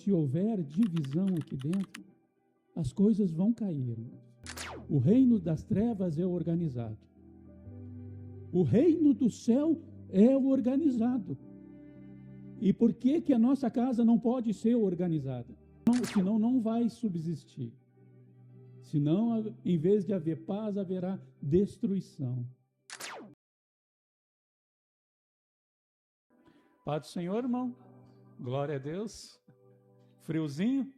se houver divisão aqui dentro, as coisas vão cair. O reino das trevas é organizado. O reino do céu é organizado. E por que que a nossa casa não pode ser organizada? Senão não vai subsistir. Senão, em vez de haver paz, haverá destruição. Paz do Senhor, irmão. Glória a Deus. Friozinho?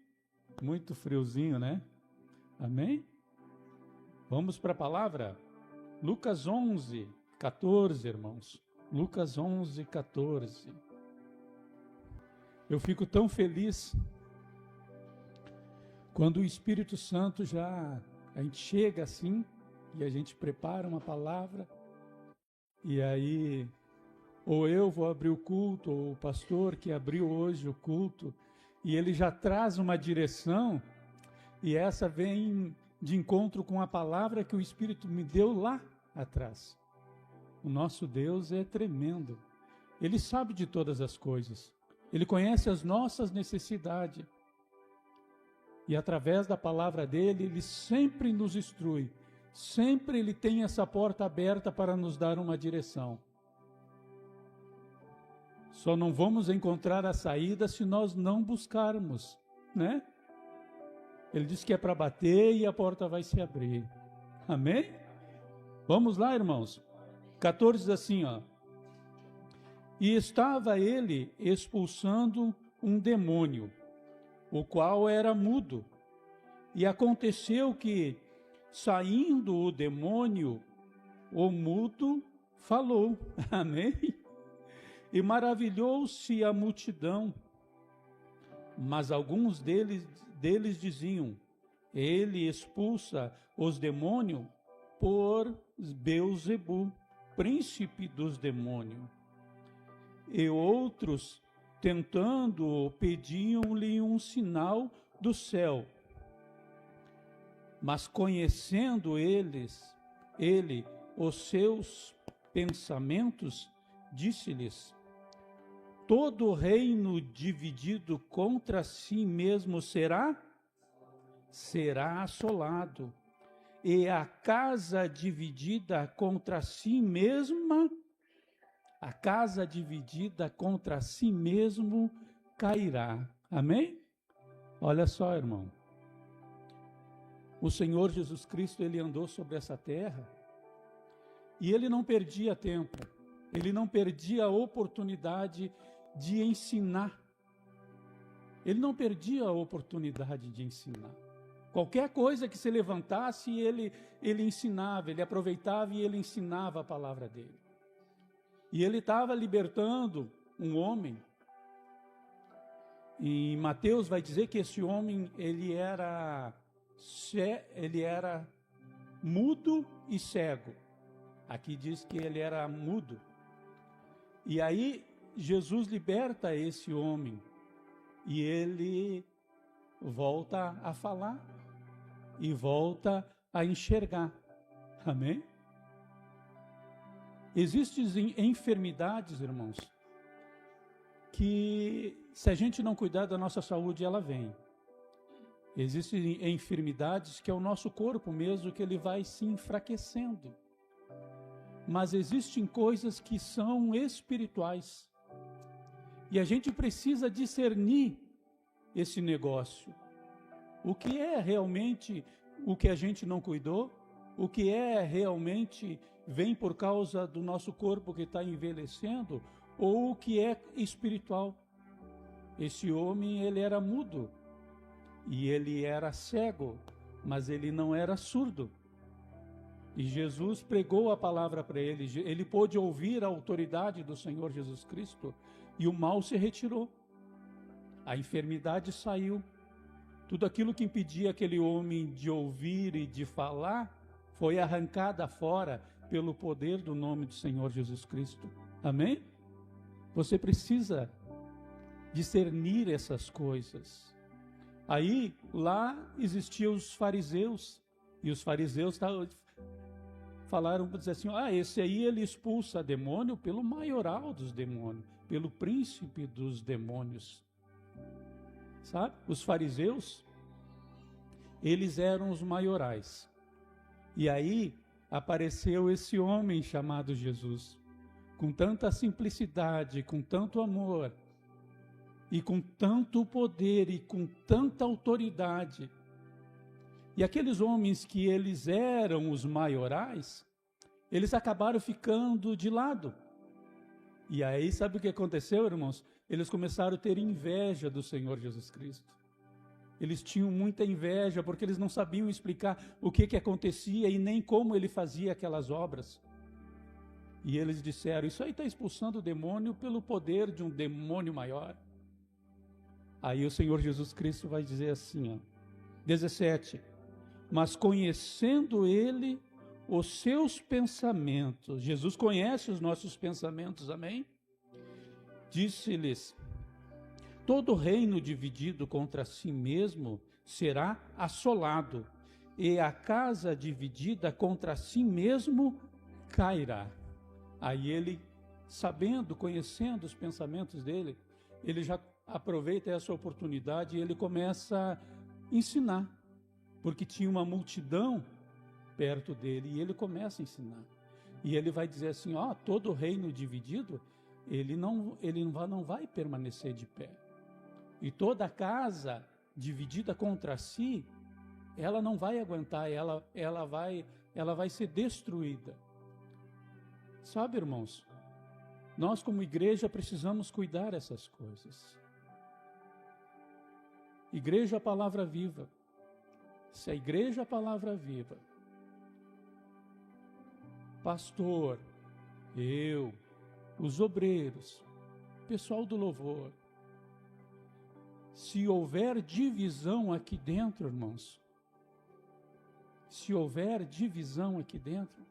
Muito friozinho, né? Amém? Vamos para a palavra? Lucas 11, 14, irmãos. Lucas 11, 14. Eu fico tão feliz quando o Espírito Santo a gente chega assim e a gente prepara uma palavra e aí ou eu vou abrir o culto ou o pastor que abriu hoje o culto e ele já traz uma direção e essa vem de encontro com a palavra que o Espírito me deu lá atrás. O nosso Deus é tremendo. Ele sabe de todas as coisas. Ele conhece as nossas necessidades. E através da palavra dele, ele sempre nos instrui. Sempre ele tem essa porta aberta para nos dar uma direção. Só não vamos encontrar a saída se nós não buscarmos, né? Ele diz que é para bater e a porta vai se abrir. Amém? Vamos lá, irmãos. 14 diz assim, ó. E estava ele expulsando um demônio, o qual era mudo. E aconteceu que, saindo o demônio, o mudo falou. Amém? E maravilhou-se a multidão. Mas alguns deles diziam, ele expulsa os demônios por Beelzebu, príncipe dos demônios. E outros, tentando, pediam-lhe um sinal do céu. Mas conhecendo ele os seus pensamentos, disse-lhes, todo reino dividido contra si mesmo será assolado, e a casa dividida contra si mesma, a casa dividida contra si mesmo cairá. Amém? Olha só, irmão. O Senhor Jesus Cristo, ele andou sobre essa terra e ele não perdia tempo. Ele não perdia a oportunidade de ensinar. Ele não perdia a oportunidade de ensinar. Qualquer coisa que se levantasse, ele ensinava, ele aproveitava e ele ensinava a palavra dele. E ele estava libertando um homem. E Mateus vai dizer que esse homem, ele era mudo e cego. Aqui diz que ele era mudo. E aí Jesus liberta esse homem e ele volta a falar e volta a enxergar. Amém? Existem enfermidades, irmãos, que se a gente não cuidar da nossa saúde, ela vem. Existem enfermidades que é o nosso corpo mesmo, que ele vai se enfraquecendo. Mas existem coisas que são espirituais. E a gente precisa discernir esse negócio. O que é realmente o que a gente não cuidou? O que é realmente vem por causa do nosso corpo que está envelhecendo? Ou o que é espiritual? Esse homem, ele era mudo. E ele era cego, mas ele não era surdo. E Jesus pregou a palavra para ele. Ele pôde ouvir a autoridade do Senhor Jesus Cristo. E o mal se retirou. A enfermidade saiu. Tudo aquilo que impedia aquele homem de ouvir e de falar foi arrancada fora pelo poder do nome do Senhor Jesus Cristo. Amém? Você precisa discernir essas coisas. Aí, lá existiam os fariseus. E os fariseus falaram, dizer assim, esse aí ele expulsa demônio pelo maioral dos demônios, pelo príncipe dos demônios. sabe? Os fariseus, eles eram os maiorais. E aí apareceu esse homem chamado Jesus, com tanta simplicidade, com tanto amor, e com tanto poder, e com tanta autoridade. E aqueles homens que eles eram os maiorais, eles acabaram ficando de lado. E aí, sabe o que aconteceu, irmãos? Eles começaram a ter inveja do Senhor Jesus Cristo. Eles tinham muita inveja, porque eles não sabiam explicar o que acontecia e nem como ele fazia aquelas obras. E eles disseram, isso aí está expulsando o demônio pelo poder de um demônio maior. Aí o Senhor Jesus Cristo vai dizer assim, ó, 17, mas conhecendo ele os seus pensamentos, Jesus conhece os nossos pensamentos, amém? Disse-lhes, todo reino dividido contra si mesmo será assolado, e a casa dividida contra si mesmo cairá. Aí ele, sabendo, conhecendo os pensamentos dele, ele já aproveita essa oportunidade e ele começa a ensinar, porque tinha uma multidão perto dele, e ele começa a ensinar. E ele vai dizer assim, ó, todo reino dividido, ele não vai permanecer de pé. E toda casa dividida contra si, ela não vai aguentar, ela vai ser destruída. Sabe, irmãos, nós como igreja precisamos cuidar dessas coisas. Igreja Palavra Viva. Se a Igreja Palavra Viva, pastor, eu, os obreiros, pessoal do louvor, se houver divisão aqui dentro, irmãos, se houver divisão aqui dentro,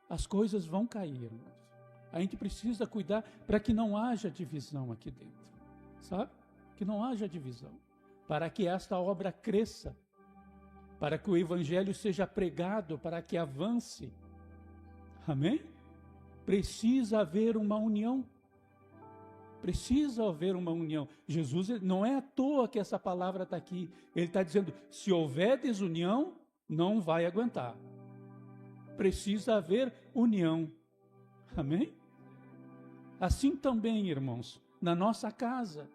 as coisas vão cair, irmãos. A gente precisa cuidar para que não haja divisão aqui dentro, sabe? Que não haja divisão, para que esta obra cresça, para que o Evangelho seja pregado, para que avance. Amém? Precisa haver uma união. Precisa haver uma união. Jesus, não é à toa que essa palavra está aqui. Ele está dizendo, se houver desunião, não vai aguentar. Precisa haver união. Amém? Assim também, irmãos, na nossa casa.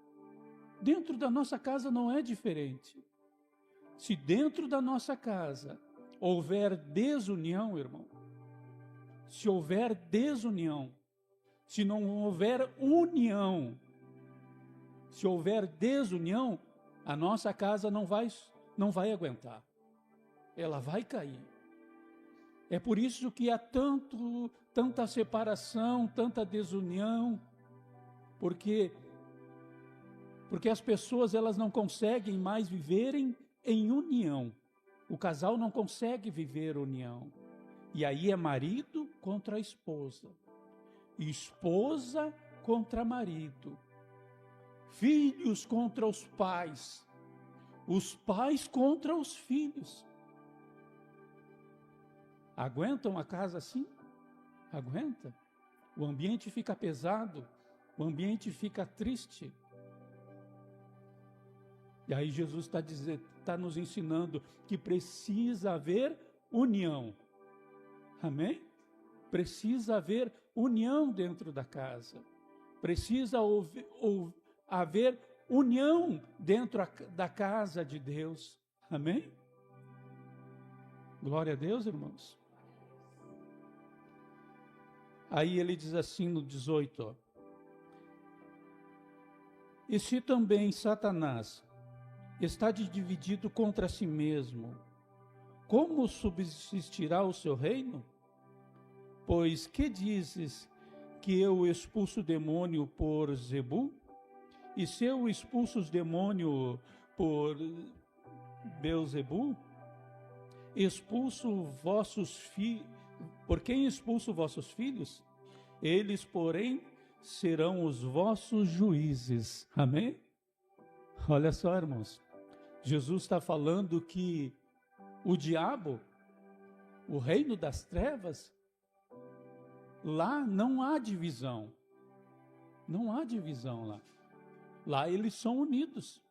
Dentro da nossa casa não é diferente. Se dentro da nossa casa houver desunião, irmão, se houver desunião, se não houver união, se houver desunião, a nossa casa não vai aguentar. Ela vai cair. É por isso que há tanta separação, tanta desunião, porque as pessoas elas não conseguem mais viverem em união. O casal não consegue viver união. E aí é marido contra a esposa, esposa contra marido, filhos contra os pais contra os filhos. Aguentam a casa assim? Aguenta? O ambiente fica pesado, o ambiente fica triste. E aí Jesus está nos ensinando que precisa haver união. Amém? Precisa haver união dentro da casa. Precisa haver união dentro da casa de Deus. Amém? Glória a Deus, irmãos. Aí ele diz assim no 18, ó, e se também Satanás está dividido contra si mesmo, como subsistirá o seu reino? Pois que dizes que eu expulso o demônio por Zebu? E se eu expulso os demônios por Beelzebu? Expulso vossos filhos. Por quem expulso vossos filhos? Eles, porém, serão os vossos juízes. Amém? Olha só, irmãos. Jesus está falando que o diabo, o reino das trevas, lá não há divisão. Não há divisão lá. Lá eles são unidos.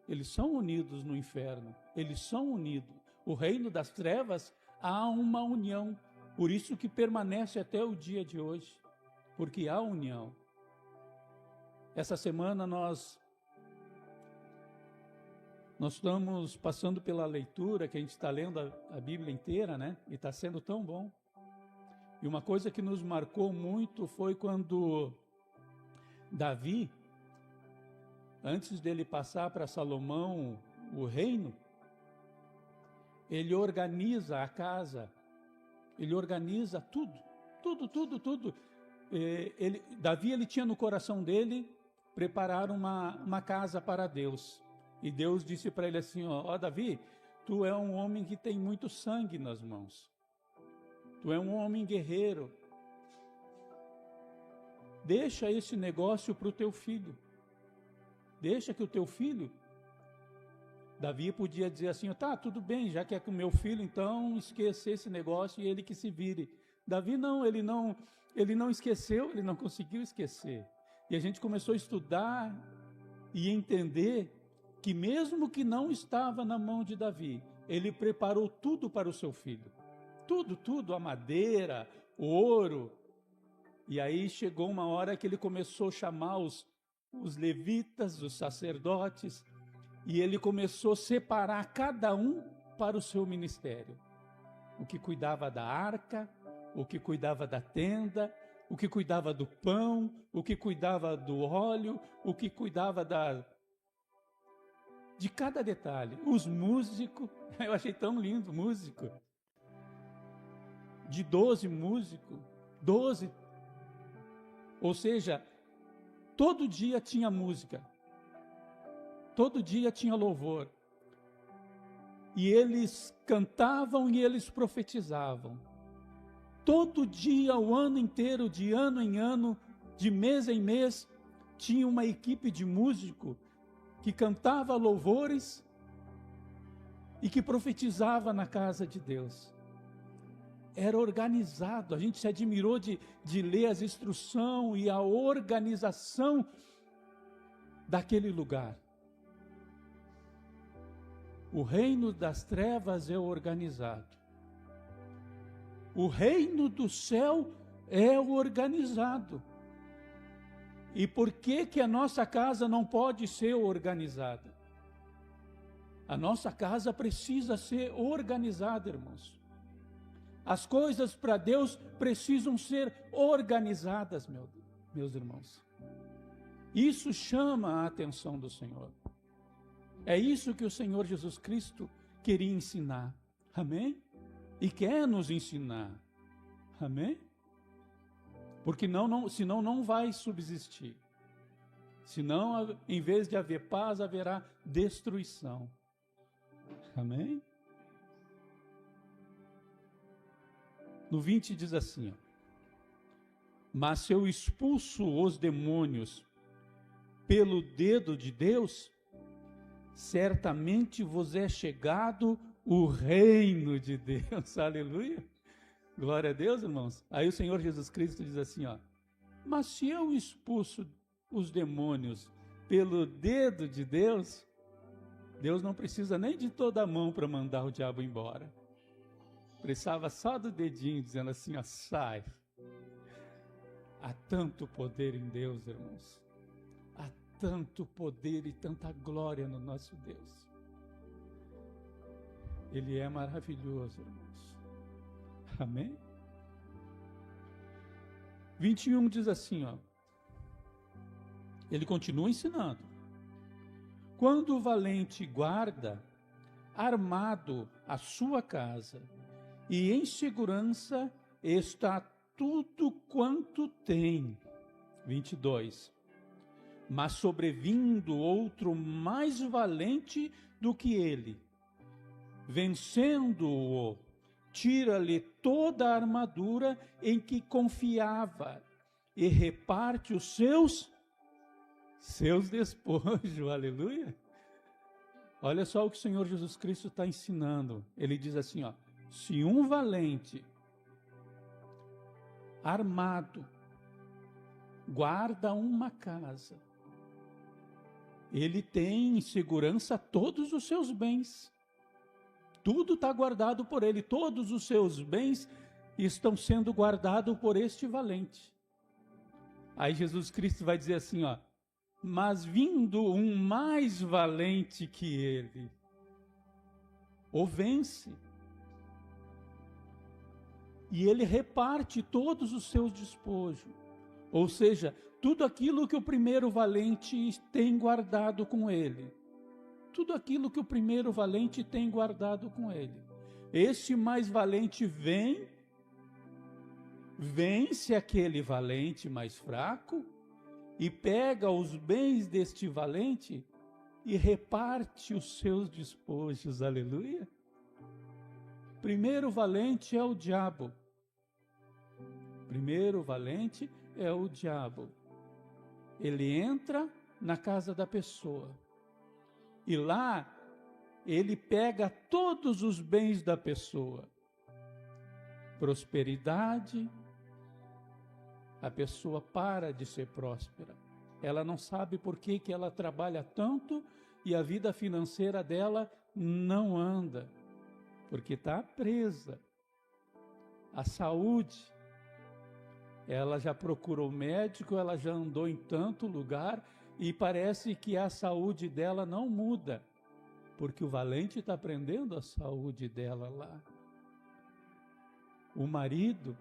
eles são unidos no inferno, eles são unidos. O reino das trevas, há uma união, por isso que permanece até o dia de hoje, porque há união. Essa semana nós estamos passando pela leitura, que a gente está lendo a Bíblia inteira, né? E está sendo tão bom. E uma coisa que nos marcou muito foi quando Davi, antes dele passar para Salomão o reino, ele organiza a casa, ele organiza tudo. Davi, ele tinha no coração dele preparar uma casa para Deus. E Deus disse para ele assim, ó, Davi, tu é um homem que tem muito sangue nas mãos. Tu é um homem guerreiro. Deixa esse negócio para o teu filho. Deixa que o teu filho... Davi podia dizer assim, tá, tudo bem, já que é com o meu filho, então esqueça esse negócio e ele que se vire. Davi não, ele não esqueceu, ele não conseguiu esquecer. E a gente começou a estudar e entender que mesmo que não estava na mão de Davi, ele preparou tudo para o seu filho. Tudo, a madeira, o ouro. E aí chegou uma hora que ele começou a chamar os levitas, os sacerdotes, e ele começou a separar cada um para o seu ministério. O que cuidava da arca, o que cuidava da tenda, o que cuidava do pão, o que cuidava do óleo, o que cuidava de cada detalhe. Os músicos, eu achei tão lindo, músico. De 12 músicos, 12. Ou seja, todo dia tinha música. Todo dia tinha louvor. E eles cantavam e eles profetizavam. Todo dia, o ano inteiro, de ano em ano, de mês em mês, tinha uma equipe de músicos que cantava louvores e que profetizava na casa de Deus. Era organizado, a gente se admirou de ler as instruções e a organização daquele lugar. O reino das trevas é organizado. O reino do céu é organizado. E por que a nossa casa não pode ser organizada? A nossa casa precisa ser organizada, irmãos. As coisas para Deus precisam ser organizadas, meus irmãos. Isso chama a atenção do Senhor. É isso que o Senhor Jesus Cristo queria ensinar. Amém? E quer nos ensinar. Amém? Porque senão não vai subsistir. Senão, em vez de haver paz, haverá destruição. Amém? No 20 diz assim, mas se eu expulso os demônios pelo dedo de Deus, certamente vos é chegado o reino de Deus. Aleluia. Glória a Deus, irmãos. Aí o Senhor Jesus Cristo diz assim, mas se eu expulso os demônios pelo dedo de Deus, Deus não precisa nem de toda a mão para mandar o diabo embora. Precisava só do dedinho, dizendo assim, sai. Há tanto poder em Deus, irmãos. Há tanto poder e tanta glória no nosso Deus. Ele é maravilhoso, irmãos. Amém? 21 diz assim, ele continua ensinando. Quando o valente guarda, armado a sua casa, e em segurança está tudo quanto tem. 22. Mas sobrevindo outro mais valente do que ele, vencendo-o, tira-lhe toda a armadura em que confiava e reparte os seus despojos. Aleluia! Olha só o que o Senhor Jesus Cristo está ensinando. Ele diz assim, se um valente, armado, guarda uma casa, ele tem em segurança todos os seus bens. Tudo está guardado por ele, todos os seus bens estão sendo guardados por este valente. Aí Jesus Cristo vai dizer assim, ó, mas vindo um mais valente que ele, o vence. E ele reparte todos os seus despojos. Ou seja, tudo aquilo que o primeiro valente tem guardado com ele. Tudo aquilo que o primeiro valente tem guardado com ele. Este mais valente vem, vence aquele valente mais fraco e pega os bens deste valente e reparte os seus despojos. Aleluia! Primeiro valente é o diabo. Primeiro valente é o diabo. Ele entra na casa da pessoa e lá ele pega todos os bens da pessoa. Prosperidade, a pessoa para de ser próspera. Ela não sabe por que ela trabalha tanto e a vida financeira dela não anda, porque está presa. A saúde, ela já procurou médico, ela já andou em tanto lugar e parece que a saúde dela não muda, porque o valente está prendendo a saúde dela lá. O marido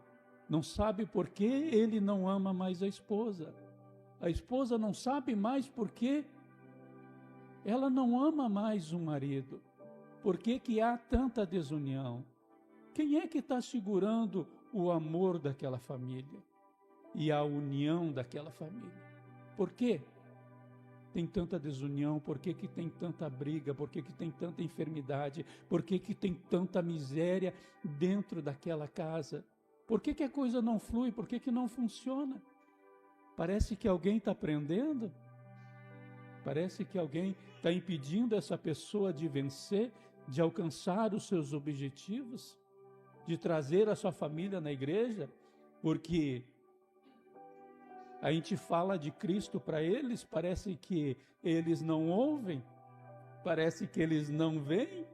não sabe por que ele não ama mais a esposa. A esposa não sabe mais por que ela não ama mais o marido. Por que há tanta desunião? Quem é que está segurando o amor daquela família e a união daquela família? Por quê? Tem tanta desunião, por que tem tanta briga, por que tem tanta enfermidade, por que tem tanta miséria dentro daquela casa? Por que a coisa não flui, por que não funciona? Parece que alguém está prendendo, parece que alguém está impedindo essa pessoa de vencer, de alcançar os seus objetivos, de trazer a sua família na igreja, porque a gente fala de Cristo para eles, parece que eles não ouvem, parece que eles não veem.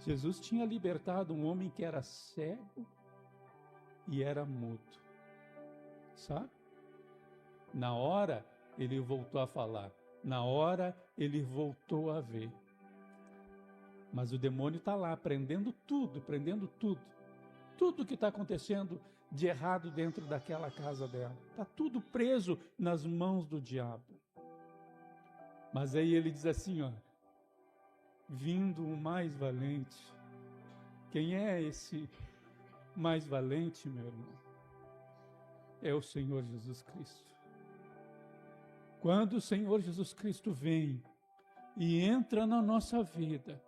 Jesus tinha libertado um homem que era cego e era mudo, sabe? Na hora ele voltou a falar, na hora ele voltou a ver. Mas o demônio está lá, prendendo tudo, tudo que está acontecendo de errado dentro daquela casa dela. Está tudo preso nas mãos do diabo. Mas aí ele diz assim, ó, vindo o mais valente. Quem é esse mais valente, meu irmão? É o Senhor Jesus Cristo. Quando o Senhor Jesus Cristo vem e entra na nossa vida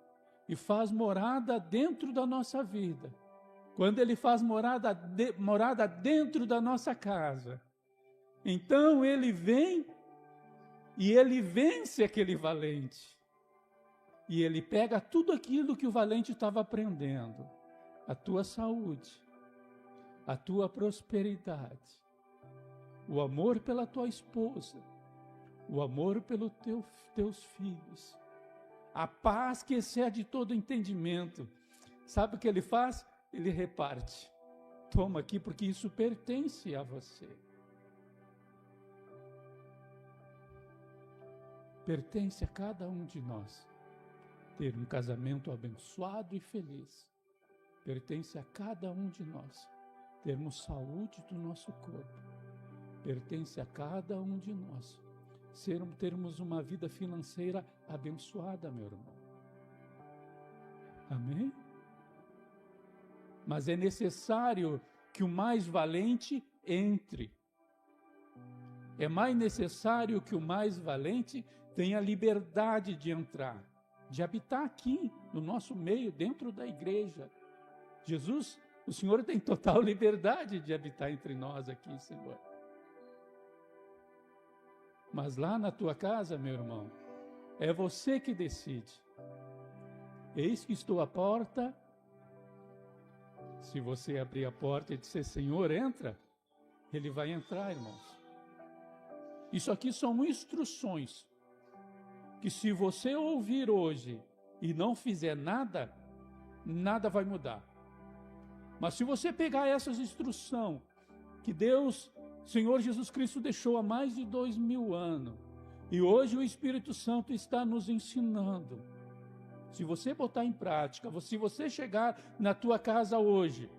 e faz morada dentro da nossa vida, quando Ele faz morada dentro da nossa casa, então Ele vem e Ele vence aquele valente. E Ele pega tudo aquilo que o valente estava aprendendo, a tua saúde, a tua prosperidade, o amor pela tua esposa, o amor pelos teus filhos, a paz que excede todo entendimento. Sabe o que Ele faz? Ele reparte. Toma aqui, porque isso pertence a você. Pertence a cada um de nós ter um casamento abençoado e feliz. Pertence a cada um de nós termos saúde do nosso corpo. Pertence a cada um de nós termos uma vida financeira abençoada, meu irmão. Amém? Mas é necessário que o mais valente entre. É mais necessário que o mais valente tenha liberdade de entrar, de habitar aqui, no nosso meio, dentro da igreja. Jesus, o Senhor tem total liberdade de habitar entre nós aqui, Senhor. Mas lá na tua casa, meu irmão, é você que decide. Eis que estou à porta. Se você abrir a porta e disser, Senhor, entra, Ele vai entrar, irmãos. Isso aqui são instruções. que se você ouvir hoje e não fizer nada, nada vai mudar. Mas se você pegar essas instruções que Deus, Senhor Jesus Cristo, deixou há mais de 2000 anos, e hoje o Espírito Santo está nos ensinando, se você botar em prática, se você chegar na tua casa hoje,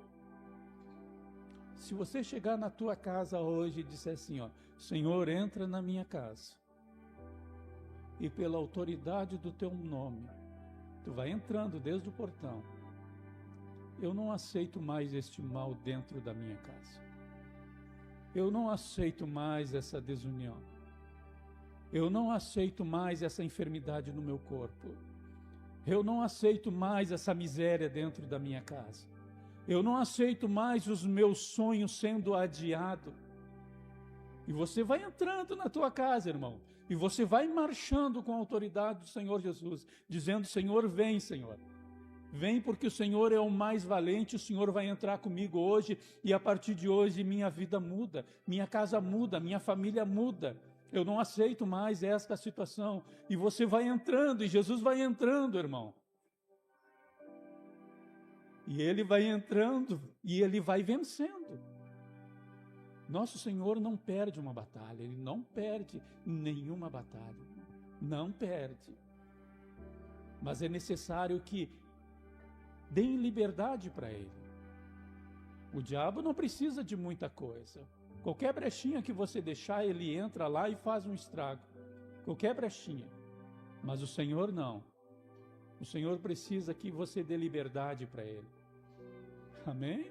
se você chegar na tua casa hoje e disser assim, ó, Senhor, entra na minha casa, e pela autoridade do teu nome, tu vai entrando desde o portão, eu não aceito mais este mal dentro da minha casa. Eu não aceito mais essa desunião. Eu não aceito mais essa enfermidade no meu corpo. Eu não aceito mais essa miséria dentro da minha casa. Eu não aceito mais os meus sonhos sendo adiados. E você vai entrando na tua casa, irmão. E você vai marchando com a autoridade do Senhor Jesus, dizendo, Senhor, vem, Senhor. Vem porque o Senhor é o mais valente, o Senhor vai entrar comigo hoje e a partir de hoje minha vida muda, minha casa muda, minha família muda. Eu não aceito mais esta situação. E você vai entrando e Jesus vai entrando, irmão. E Ele vai entrando e Ele vai vencendo. Nosso Senhor não perde uma batalha, Ele não perde nenhuma batalha. Não perde. Mas é necessário que deem liberdade para Ele. O diabo não precisa de muita coisa. Qualquer brechinha que você deixar, ele entra lá e faz um estrago. Qualquer brechinha. Mas o Senhor não. O Senhor precisa que você dê liberdade para Ele. Amém?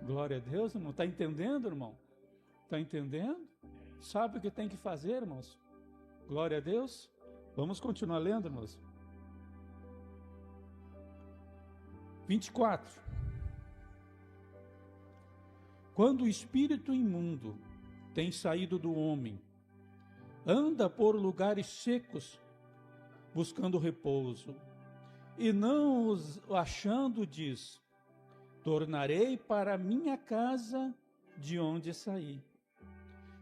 Glória a Deus, irmão. Está entendendo, irmão? Está entendendo? Sabe o que tem que fazer, irmãos? Glória a Deus. Vamos continuar lendo, irmãos. 24. Quando o espírito imundo tem saído do homem, anda por lugares secos, buscando repouso, e não os achando, diz, tornarei para minha casa de onde saí.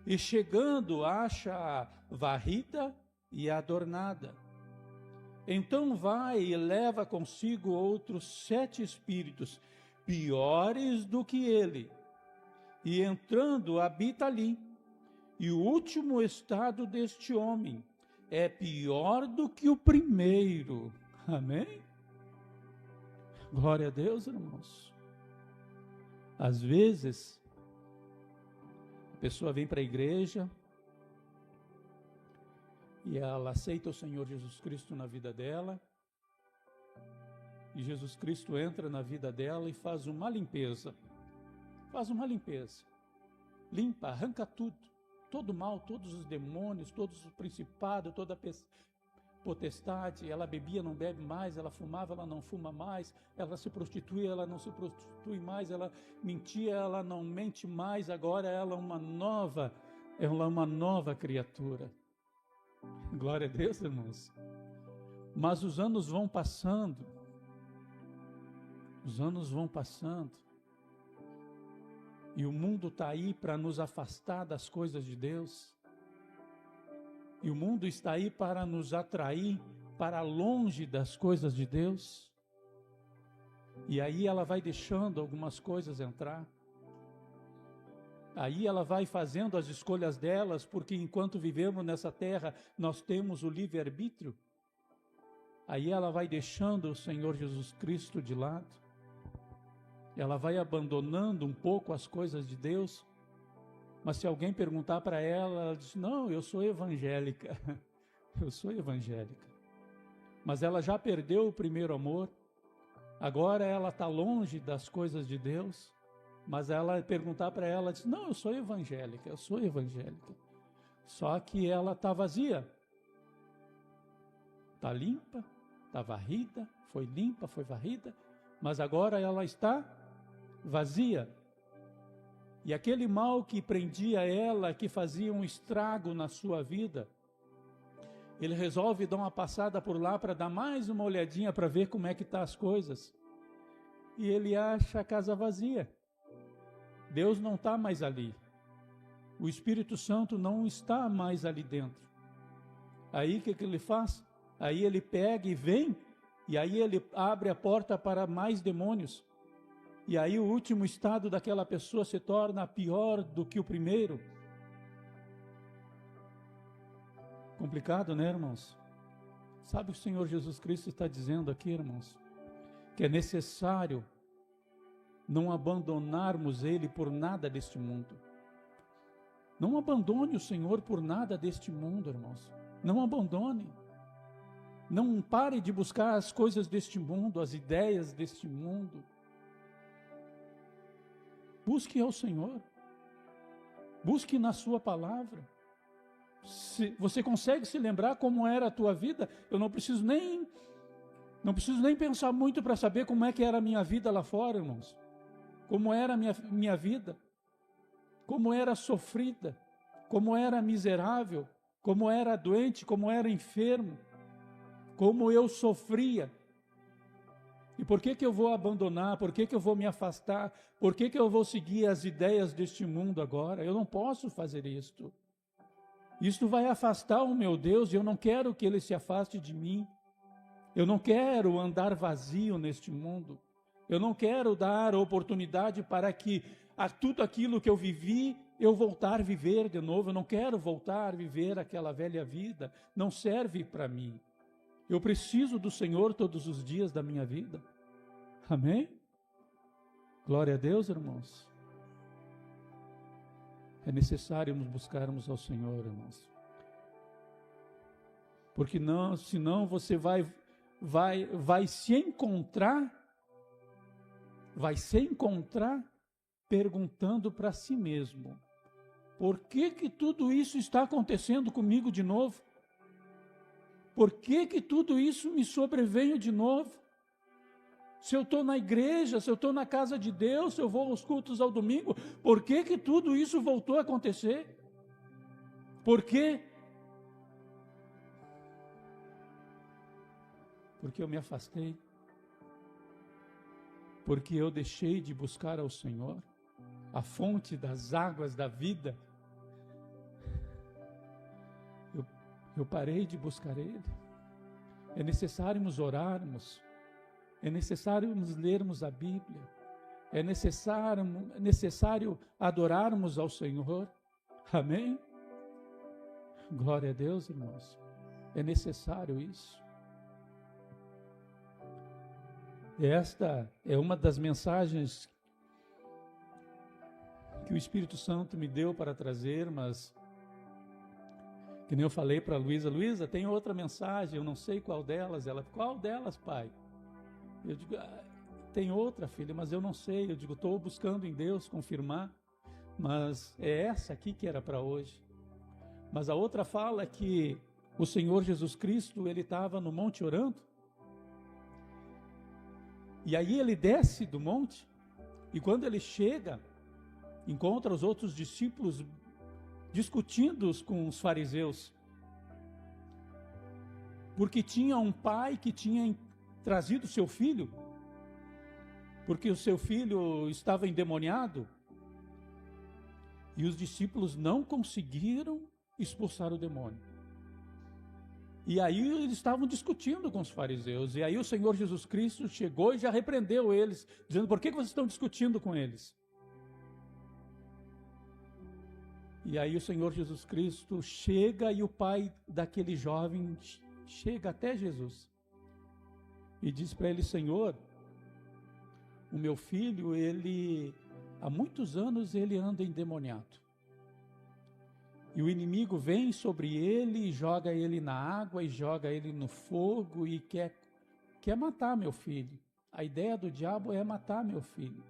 E chegando, acha-a varrida e adornada. Então vai e leva consigo outros 7 espíritos, piores do que ele, e entrando habita ali. E o último estado deste homem é pior do que o primeiro. Amém? Glória a Deus, irmãos. Às vezes, a pessoa vem para a igreja e ela aceita o Senhor Jesus Cristo na vida dela, e Jesus Cristo entra na vida dela e faz uma limpeza. Faz uma limpeza. Limpa, arranca tudo. Todo mal, todos os demônios, todos os principados, toda a potestade. Ela bebia, não bebe mais. Ela fumava, ela não fuma mais. Ela se prostituía, ela não se prostitui mais. Ela mentia, ela não mente mais. Agora ela é uma nova criatura. Glória a Deus, irmãos. Mas os anos vão passando. Os anos vão passando. E o mundo está aí para nos afastar das coisas de Deus. E o mundo está aí para nos atrair para longe das coisas de Deus. E aí ela vai deixando algumas coisas entrar. Aí ela vai fazendo as escolhas delas, porque enquanto vivemos nessa terra, nós temos o livre-arbítrio. Aí ela vai deixando o Senhor Jesus Cristo de lado. Ela vai abandonando um pouco as coisas de Deus, mas se alguém perguntar para ela, ela diz, não, eu sou evangélica, eu sou evangélica. Mas ela já perdeu o primeiro amor, agora ela está longe das coisas de Deus, mas ela perguntar para ela, diz, não, eu sou evangélica, eu sou evangélica. Só que ela está vazia, está limpa, está varrida, foi limpa, foi varrida, mas agora ela está vazia. E aquele mal que prendia ela, que fazia um estrago na sua vida, ele resolve dar uma passada por lá para dar mais uma olhadinha para ver como é que tá as coisas. E ele acha a casa vazia. Deus não está mais ali. O Espírito Santo não está mais ali dentro. Aí o que ele faz? Aí ele pega e vem, e aí ele abre a porta para mais demônios. E aí o último estado daquela pessoa se torna pior do que o primeiro. Complicado, né, irmãos? Sabe o que o Senhor Jesus Cristo está dizendo aqui, irmãos? Que é necessário não abandonarmos Ele por nada deste mundo. Não abandone o Senhor por nada deste mundo, irmãos. Não abandone. Não pare de buscar as coisas deste mundo, as ideias deste mundo. Busque ao Senhor. Busque na sua palavra. Se você consegue se lembrar como era a tua vida, eu não preciso nem pensar muito para saber como é que era a minha vida lá fora, irmãos. Como era a minha vida. Como era sofrida. Como era miserável. Como era doente, como era enfermo. Como eu sofria. E por que eu vou abandonar? Por que eu vou me afastar? Por que eu vou seguir as ideias deste mundo agora? Eu não posso fazer isto. Isto vai afastar o meu Deus e eu não quero que Ele se afaste de mim. Eu não quero andar vazio neste mundo. Eu não quero dar oportunidade para que a tudo aquilo que eu vivi, eu voltar a viver de novo. Eu não quero voltar a viver aquela velha vida. Não serve para mim. Eu preciso do Senhor todos os dias da minha vida. Amém? Glória a Deus, irmãos. É necessário nos buscarmos ao Senhor, irmãos. Porque senão você vai se encontrar perguntando para si mesmo: por que tudo isso está acontecendo comigo de novo? Por que tudo isso me sobreveio de novo? Se eu estou na igreja, se eu estou na casa de Deus, se eu vou aos cultos ao domingo, por que tudo isso voltou a acontecer? Por quê? Porque eu me afastei. Porque eu deixei de buscar ao Senhor, a fonte das águas da vida. Eu parei de buscar Ele. É necessário nos orarmos. É necessário nos lermos a Bíblia. É necessário adorarmos ao Senhor. Amém? Glória a Deus, irmãos. É necessário isso. Esta é uma das mensagens que o Espírito Santo me deu para trazer, mas que nem eu falei para a Luísa, tem outra mensagem, eu não sei qual delas. Ela, qual delas, pai? Eu digo, tem outra, filha, mas eu não sei. Eu digo, estou buscando em Deus confirmar, mas é essa aqui que era para hoje. Mas a outra fala que o Senhor Jesus Cristo, Ele estava no monte orando, e aí Ele desce do monte, e quando Ele chega, encontra os outros discípulos discutindo com os fariseus, porque tinha um pai que tinha trazido seu filho, porque o seu filho estava endemoniado, e os discípulos não conseguiram expulsar o demônio. E aí eles estavam discutindo com os fariseus, e aí o Senhor Jesus Cristo chegou e já repreendeu eles, dizendo, por que vocês estão discutindo com eles? E aí o Senhor Jesus Cristo chega e o pai daquele jovem chega até Jesus e diz para ele, Senhor, o meu filho, ele há muitos anos ele anda endemoniado. E o inimigo vem sobre ele e joga ele na água e joga ele no fogo e quer matar meu filho. A ideia do diabo é matar meu filho.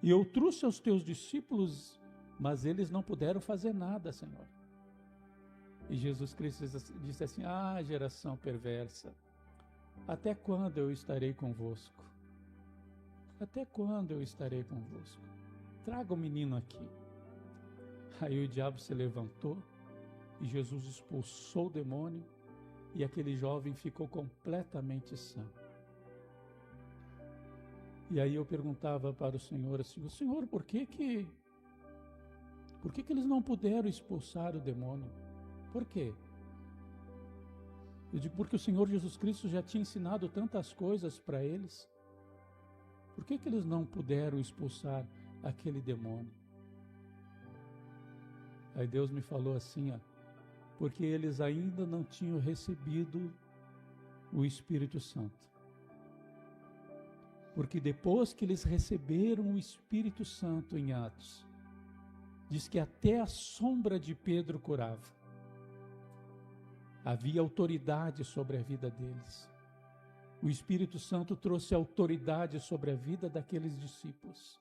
E eu trouxe aos teus discípulos, mas eles não puderam fazer nada, Senhor. E Jesus Cristo disse assim, geração perversa, até quando eu estarei convosco? Até quando eu estarei convosco? Traga o menino aqui. Aí o diabo se levantou e Jesus expulsou o demônio e aquele jovem ficou completamente sã. E aí eu perguntava para o Senhor assim, Senhor, por que eles não puderam expulsar o demônio? Por quê? Eu digo, porque o Senhor Jesus Cristo já tinha ensinado tantas coisas para eles. Por que eles não puderam expulsar aquele demônio? Aí Deus me falou assim, ó, porque eles ainda não tinham recebido o Espírito Santo. Porque depois que eles receberam o Espírito Santo em Atos, diz que até a sombra de Pedro curava. Havia autoridade sobre a vida deles. O Espírito Santo trouxe autoridade sobre a vida daqueles discípulos.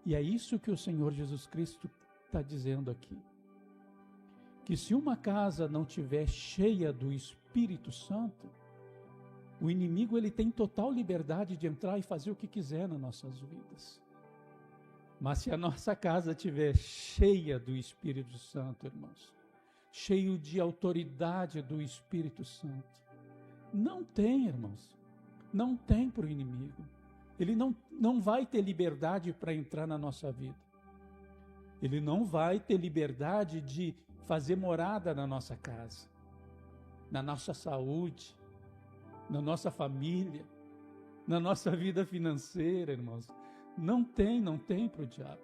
E é isso que o Senhor Jesus Cristo está dizendo aqui. Que se uma casa não tiver cheia do Espírito Santo, o inimigo ele tem total liberdade de entrar e fazer o que quiser nas nossas vidas. Mas se a nossa casa estiver cheia do Espírito Santo, irmãos, cheio de autoridade do Espírito Santo, não tem, irmãos, não tem para o inimigo. Ele não vai ter liberdade para entrar na nossa vida. Ele não vai ter liberdade de fazer morada na nossa casa, na nossa saúde, na nossa família, na nossa vida financeira, irmãos. Não tem para o diabo.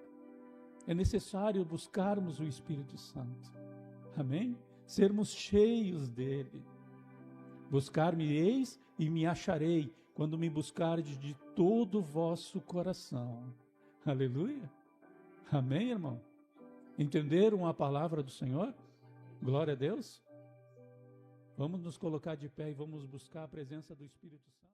É necessário buscarmos o Espírito Santo. Amém? Sermos cheios dele. Buscar-me-eis e me acharei, quando me buscardes de todo o vosso coração. Aleluia. Amém, irmão? Entenderam a palavra do Senhor? Glória a Deus. Vamos nos colocar de pé e vamos buscar a presença do Espírito Santo.